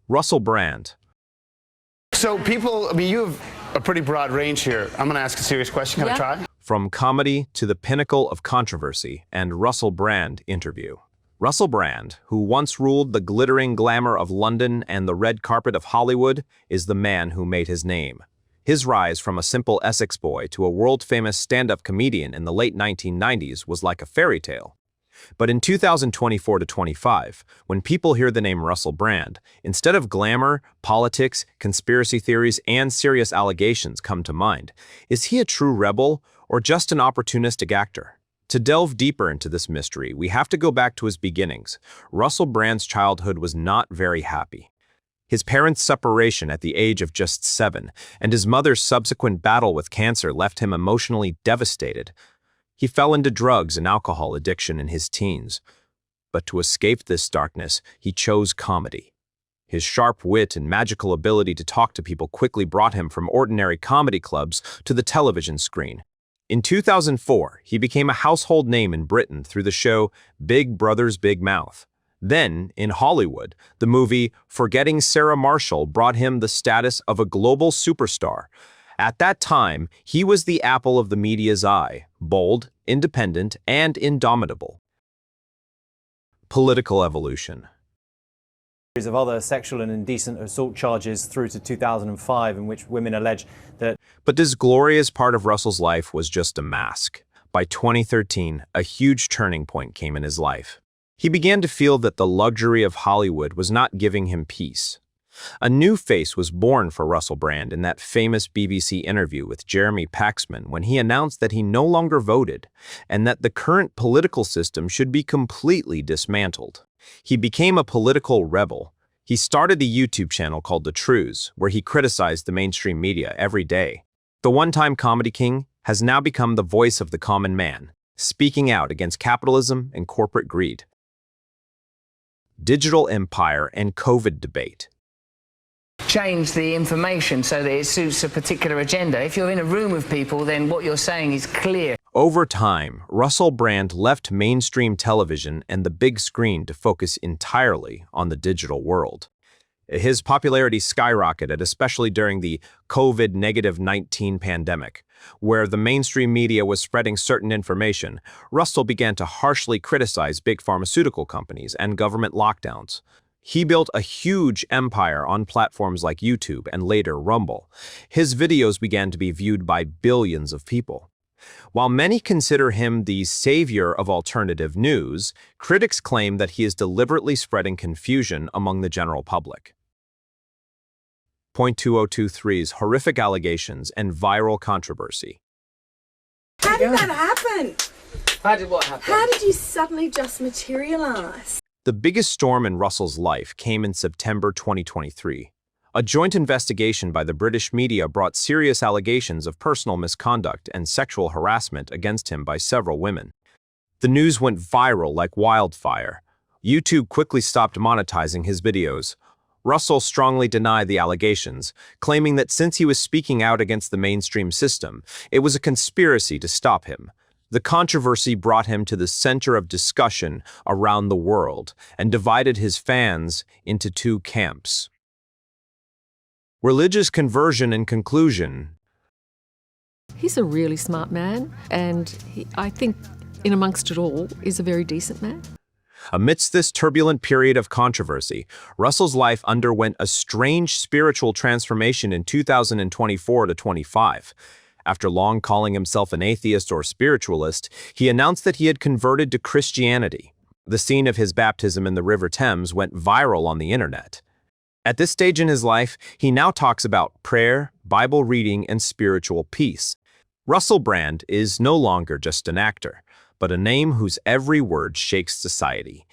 Russell Brand. So people, I mean, you have a pretty broad range here. I'm going to ask a serious question. Can I try? From comedy to the pinnacle of controversy and Russell Brand interview. Russell Brand, who once ruled the glittering glamour of London and the red carpet of Hollywood, is the man who made his name. His rise from a simple Essex boy to a world-famous stand-up comedian in the late 1990s was like a fairy tale. But in 2024-25, when people hear the name Russell Brand, instead of glamour, politics, conspiracy theories, and serious allegations come to mind. Is he a true rebel or just an opportunistic actor? To delve deeper into this mystery, we have to go back to his beginnings. Russell Brand's childhood was not very happy. His parents' separation at the age of just 7 and his mother's subsequent battle with cancer left him emotionally devastated. He fell into drugs and alcohol addiction in his teens. But to escape this darkness, he chose comedy. His sharp wit and magical ability to talk to people quickly brought him from ordinary comedy clubs to the television screen. In 2004, he became a household name in Britain through the show Big Brother's Big Mouth. Then, in Hollywood, the movie Forgetting Sarah Marshall brought him the status of a global superstar. At that time, he was the apple of the media's eye, bold, independent, and indomitable. Political evolution. Of other sexual and indecent assault charges through to 2005 in which women allege that... But this glorious part of Russell's life was just a mask. By 2013, a huge turning point came in his life. He began to feel that the luxury of Hollywood was not giving him peace. A new face was born for Russell Brand in that famous BBC interview with Jeremy Paxman when he announced that he no longer voted and that the current political system should be completely dismantled. He became a political rebel. He started a YouTube channel called The Truths, where he criticized the mainstream media every day. The one-time comedy king has now become the voice of the common man, speaking out against capitalism and corporate greed. Digital empire and COVID debate. Change the information so that it suits a particular agenda. If you're in a room with people, then what you're saying is clear. Over time, Russell Brand left mainstream television and the big screen to focus entirely on the digital world. His popularity skyrocketed, especially during the COVID-19 pandemic, where the mainstream media was spreading certain information. Russell began to harshly criticize big pharmaceutical companies and government lockdowns. He built a huge empire on platforms like YouTube and later Rumble. His videos began to be viewed by billions of people. While many consider him the savior of alternative news, critics claim that he is deliberately spreading confusion among the general public. Point 2023's horrific allegations and viral controversy. How did that happen? How did what happen? How did you suddenly just materialize? The biggest storm in Russell's life came in September 2023. A joint investigation by the British media brought serious allegations of personal misconduct and sexual harassment against him by several women. The news went viral like wildfire. YouTube quickly stopped monetizing his videos. Russell strongly denied the allegations, claiming that since he was speaking out against the mainstream system, it was a conspiracy to stop him. The controversy brought him to the center of discussion around the world and divided his fans into two camps. Religious conversion and conclusion. He's a really smart man, and I think, in amongst it all, is a very decent man. Amidst this turbulent period of controversy, Russell's life underwent a strange spiritual transformation in 2024-25. After long calling himself an atheist or spiritualist, he announced that he had converted to Christianity. The scene of his baptism in the River Thames went viral on the internet. At this stage in his life, he now talks about prayer, Bible reading, and spiritual peace. Russell Brand is no longer just an actor, but a name whose every word shakes society.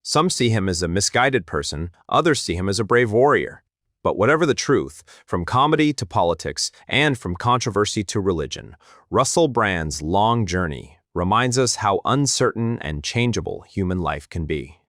Some see him as a misguided person, others see him as a brave warrior. But whatever the truth, from comedy to politics and from controversy to religion, Russell Brand's long journey reminds us how uncertain and changeable human life can be.